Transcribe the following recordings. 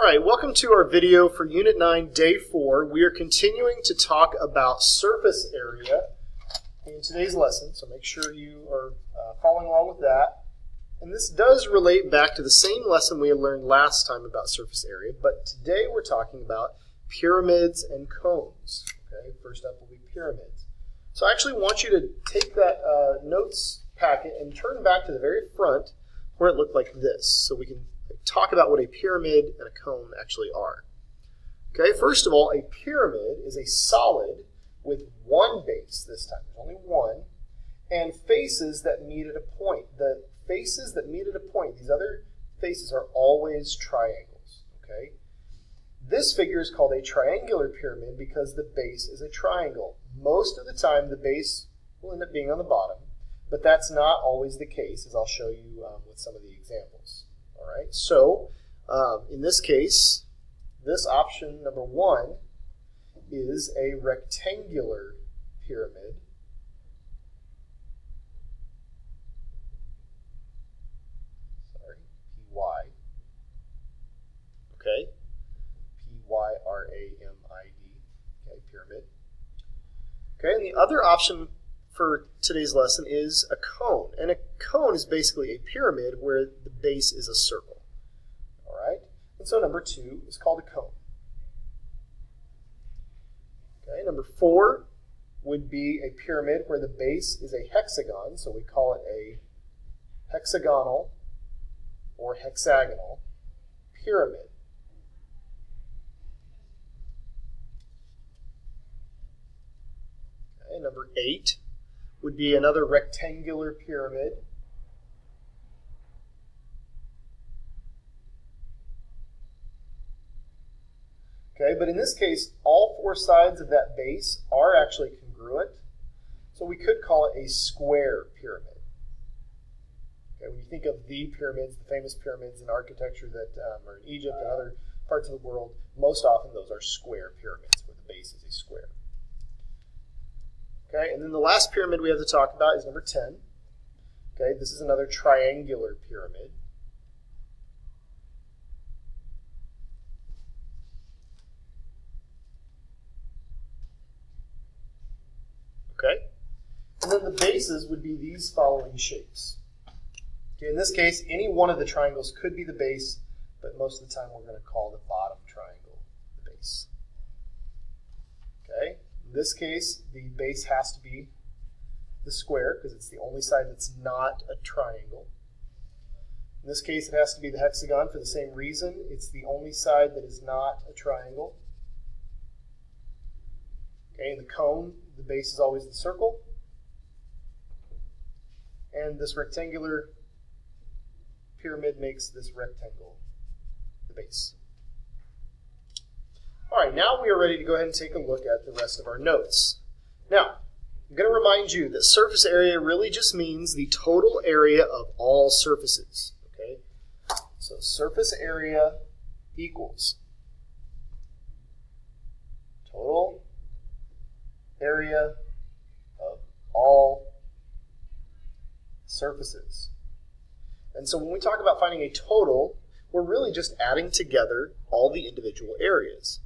Alright, welcome to our video for Unit 9, Day 4. We are continuing to talk about surface area in today's lesson, so make sure you are following along with that. And this does relate back to the same lesson we had learned last time about surface area, but today we're talking about pyramids and cones. Okay, first up will be pyramids. So I actually want you to take that notes packet and turn back to the very front where it looked like this, so we can talk about what a pyramid and a cone actually are. Okay, first of all, a pyramid is a solid with one base this time. There's only one, and faces that meet at a point. The faces that meet at a point, these other faces are always triangles. Okay, this figure is called a triangular pyramid because the base is a triangle. Most of the time, the base will end up being on the bottom, but that's not always the case, as I'll show you with some of the examples. All right, so in this case, this option number 1 is a rectangular pyramid. Sorry, PY. Okay, PYRAMID. Okay, pyramid. Okay, and the other option for today's lesson is a cone. And a cone is basically a pyramid where the base is a circle. All right? And so number 2 is called a cone. Okay, number 4 would be a pyramid where the base is a hexagon, so we call it a hexagonal or hexagonal pyramid. Okay, number 8 would be another rectangular pyramid. Okay, but in this case, all 4 sides of that base are actually congruent, so we could call it a square pyramid. Okay, when you think of the pyramids, the famous pyramids in architecture that are in Egypt and other parts of the world, most often those are square pyramids where the base is a square. Okay, and then the last pyramid we have to talk about is number 10. Okay, this is another triangular pyramid. Okay, and then the bases would be these following shapes. Okay, in this case, any one of the triangles could be the base, but most of the time we're going to call the bottom triangle the base. Okay. In this case, the base has to be the square because it's the only side that's not a triangle. In this case, it has to be the hexagon for the same reason. It's the only side that is not a triangle. Okay, in the cone, the base is always the circle. And this rectangular pyramid makes this rectangle the base. All right, now we are ready to go ahead and take a look at the rest of our notes. Now, I'm going to remind you that surface area really just means the total area of all surfaces. Okay, so surface area equals total area of all surfaces. And so when we talk about finding a total, we're really just adding together all the individual areas.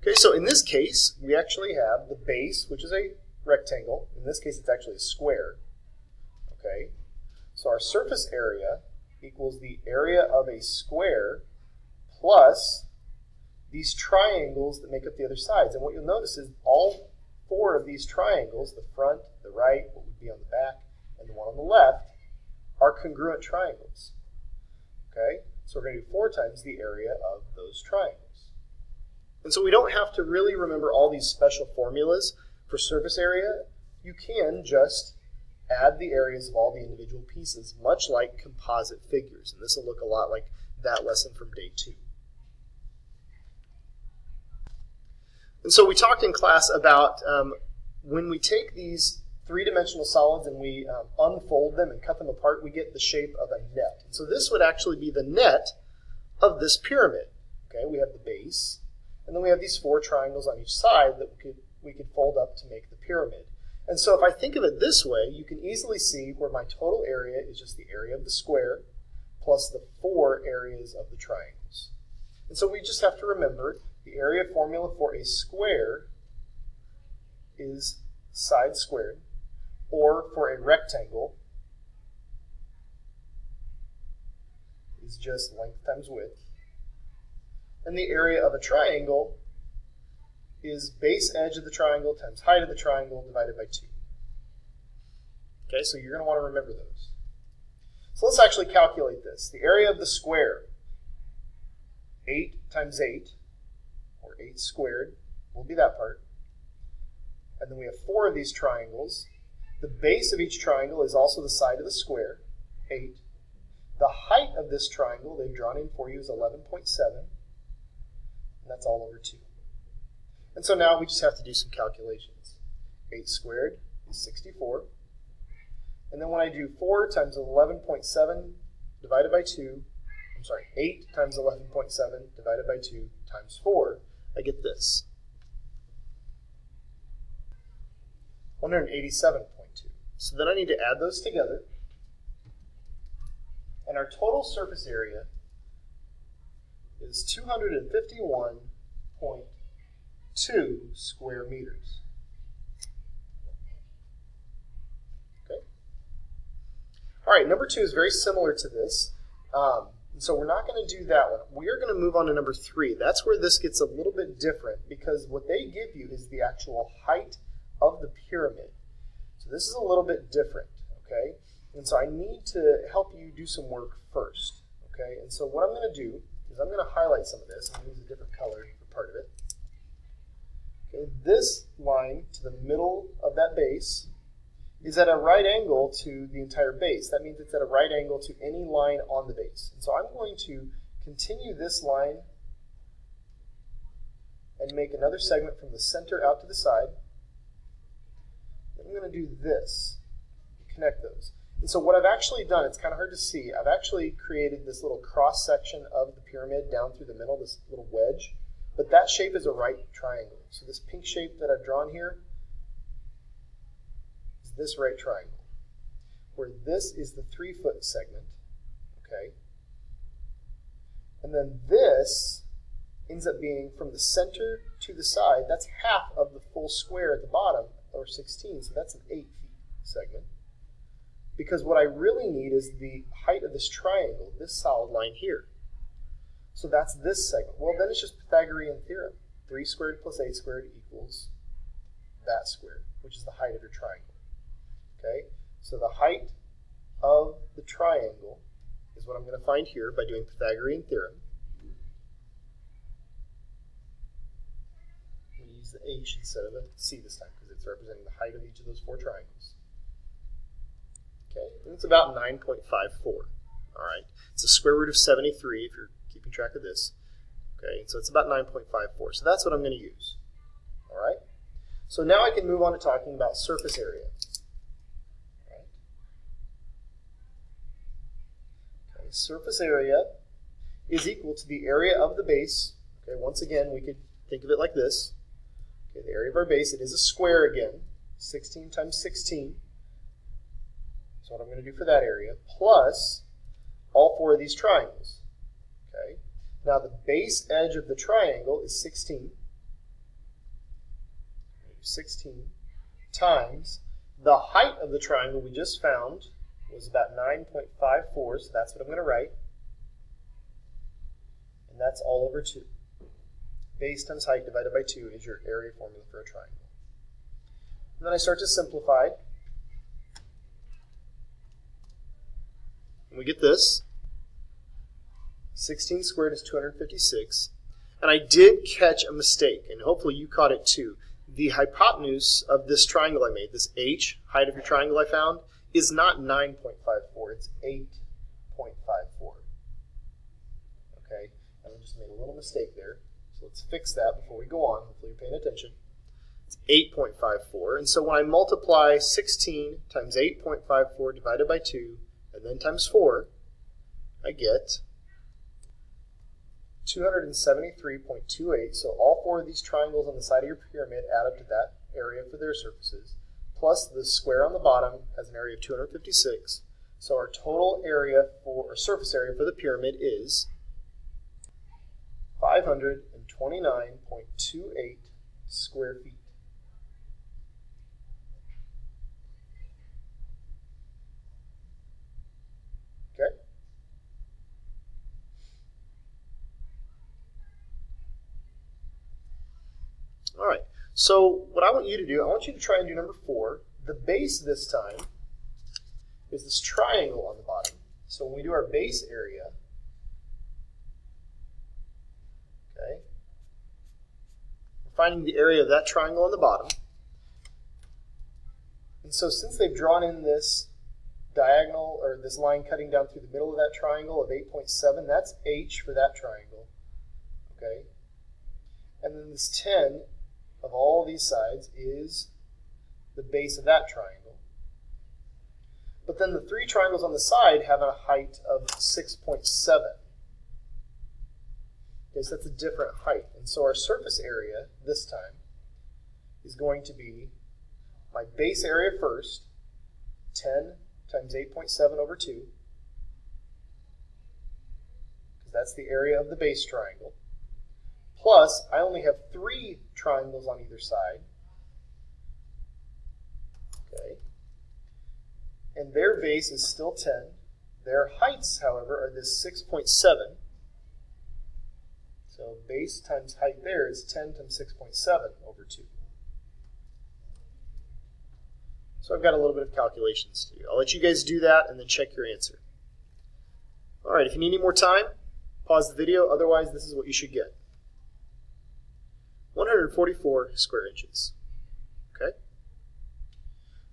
Okay, so in this case, we actually have the base, which is a rectangle. In this case, it's actually a square. Okay, so our surface area equals the area of a square plus these triangles that make up the other sides. And what you'll notice is all 4 of these triangles, the front, the right, what would be on the back, and the one on the left, are congruent triangles. Okay, so we're going to do 4 times the area of those triangles. And so we don't have to really remember all these special formulas for surface area. You can just add the areas of all the individual pieces, much like composite figures. And this will look a lot like that lesson from day 2. And so we talked in class about when we take these 3-dimensional solids and we unfold them and cut them apart, we get the shape of a net. And so this would actually be the net of this pyramid. Okay, we have the base. And then we have these 4 triangles on each side that we could fold up to make the pyramid. And so if I think of it this way, you can easily see where my total area is just the area of the square plus the 4 areas of the triangles. And so we just have to remember the area formula for a square is side squared, or for a rectangle is just length times width. And the area of a triangle is base edge of the triangle times height of the triangle divided by 2. Okay, so you're going to want to remember those. So let's actually calculate this. The area of the square, 8 times 8, or 8 squared, will be that part. And then we have 4 of these triangles. The base of each triangle is also the side of the square, 8. The height of this triangle they've drawn in for you is 11.7, and that's all over 2. And so now we just have to do some calculations. 8 squared is 64. And then when I do 4 times 11.7 divided by 2, 8 times 11.7 divided by 2 times 4, I get this. 187.2. So then I need to add those together. And our total surface area is 251.2 square meters. Okay. All right, number 2 is very similar to this. So we're not going to do that one. We are going to move on to number 3. That's where this gets a little bit different, because what they give you is the actual height of the pyramid. So this is a little bit different, okay? And so I need to help you do some work first, okay? And so what I'm going to do is I'm going to highlight some of this. I'm going to use a different color for part of it. Okay, this line to the middle of that base is at a right angle to the entire base. That means it's at a right angle to any line on the base. And so I'm going to continue this line and make another segment from the center out to the side. Then I'm going to do this, connect those. And so what I've actually done, it's kind of hard to see, I've actually created this little cross section of the pyramid down through the middle, this little wedge. But that shape is a right triangle. So this pink shape that I've drawn here is this right triangle, where this is the 3-foot segment, okay? And then this ends up being from the center to the side, that's half of the full square at the bottom, or 16, so that's an 8 feet segment. Because what I really need is the height of this triangle, this solid line here. So that's this segment. Well, then it's just Pythagorean theorem. 3 squared plus 8 squared equals that squared, which is the height of your triangle. Okay? So the height of the triangle is what I'm going to find here by doing Pythagorean theorem. I'm going to use the H instead of a C this time because it's representing the height of each of those 4 triangles. Okay, and it's about 9.54. All right, it's the square root of 73 if you're keeping track of this. Okay, and so it's about 9.54. So that's what I'm going to use. All right, so now I can move on to talking about surface area. All right. Okay, surface area is equal to the area of the base. Okay, once again, we could think of it like this. Okay, the area of our base, it is a square again, 16 times 16. So what I'm going to do for that area, plus all 4 of these triangles. Okay. Now the base edge of the triangle is 16. 16 times the height of the triangle we just found was about 9.54, so that's what I'm going to write. And that's all over 2. Base times height divided by 2 is your area formula for a triangle. And then I start to simplify. And we get this. 16 squared is 256. And I did catch a mistake, and hopefully you caught it too. The hypotenuse of this triangle I made, this H, height of your triangle I found, is not 9.54, it's 8.54. Okay, and I just made a little mistake there. So let's fix that before we go on. Hopefully you're paying attention. It's 8.54, and so when I multiply 16 times 8.54 divided by 2, and then times 4, I get 273.28. So all 4 of these triangles on the side of your pyramid add up to that area for their surfaces, plus the square on the bottom has an area of 256. So our total area for, or surface area for the pyramid is 529.28 square feet. Okay? All right, so what I want you to do, I want you to try and do number 4. The base this time is this triangle on the bottom. So when we do our base area, okay, we're finding the area of that triangle on the bottom. And so since they've drawn in this diagonal, or this line cutting down through the middle of that triangle of 8.7, that's H for that triangle, okay? And then this 10 of all these sides is the base of that triangle. But then the 3 triangles on the side have a height of 6.7. Okay, so that's a different height. And so our surface area this time is going to be my base area first, 10 times 8.7 over 2, because that's the area of the base triangle. Plus, I only have 3 triangles on either side. Okay. And their base is still 10. Their heights, however, are this 6.7. So base times height there is 10 times 6.7 over 2. So I've got a little bit of calculations to do. I'll let you guys do that and then check your answer. All right, if you need any more time, pause the video. Otherwise, this is what you should get. 144 square inches. Okay?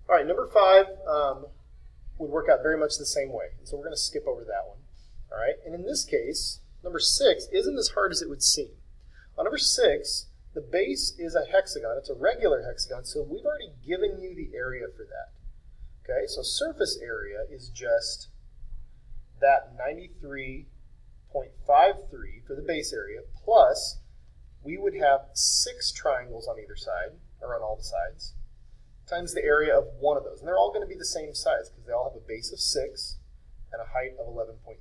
All right, number 5 would work out very much the same way. And so we're going to skip over that one. All right, and in this case, number 6 isn't as hard as it would seem. On number 6, the base is a hexagon. It's a regular hexagon, so we've already given you the area for that. Okay, so surface area is just that 93.53 for the base area, plus we would have 6 triangles on either side, or on all the sides, times the area of one of those. And they're all going to be the same size because they all have a base of 6 and a height of 11.3.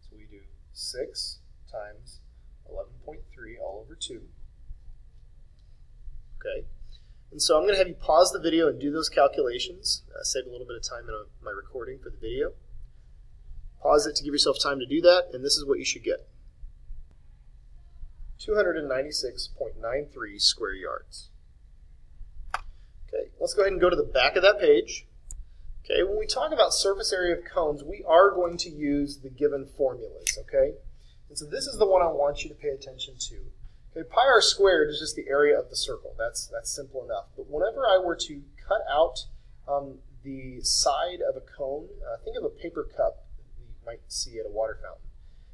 So we do 6 times 11.3 all over 2. Okay, and so I'm going to have you pause the video and do those calculations. Save a little bit of time in my recording for the video. Pause it to give yourself time to do that, and this is what you should get. 296.93 square yards. Okay, let's go ahead and go to the back of that page. Okay, when we talk about surface area of cones, we are going to use the given formulas, okay? And so this is the one I want you to pay attention to. Okay, pi r squared is just the area of the circle. That's simple enough. But whenever I were to cut out the side of a cone, think of a paper cup that you might see at a water fountain.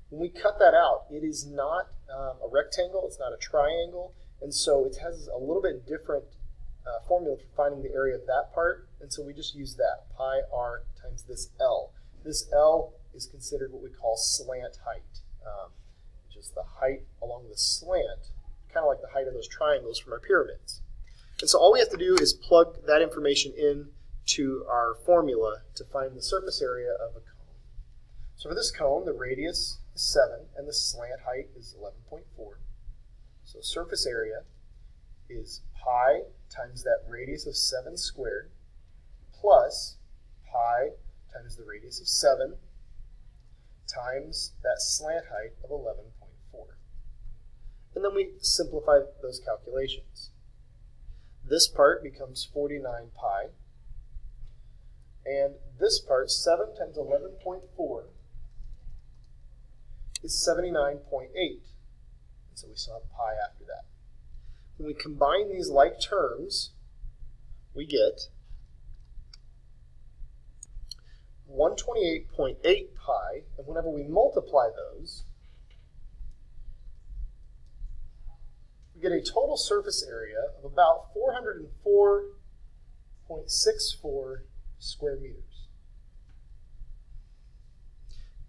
When we cut that out, it is not a rectangle, it's not a triangle, and so it has a little bit different formula for finding the area of that part, and so we just use that, pi r times this L. This L is considered what we call slant height, just the height along the slant, kind of like the height of those triangles from our pyramids. And so all we have to do is plug that information in to our formula to find the surface area of a cone. So for this cone, the radius is 7, and the slant height is 11.4. So surface area is pi times that radius of 7 squared plus pi times the radius of 7 times that slant height of 11.4. And then we simplify those calculations. This part becomes 49 pi, and this part, 7 times 11.4, is 79.8. And so we still have pi after that. When we combine these like terms, we get 128.8 pi, and whenever we multiply those, we get a total surface area of about 404.64 square meters.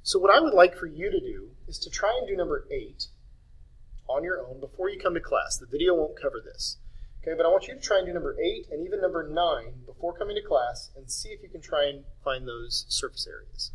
So what I would like for you to do is to try and do number 8 on your own before you come to class. The video won't cover this. Okay, but I want you to try and do number 8 and even number 9 before coming to class and see if you can try and find those surface areas.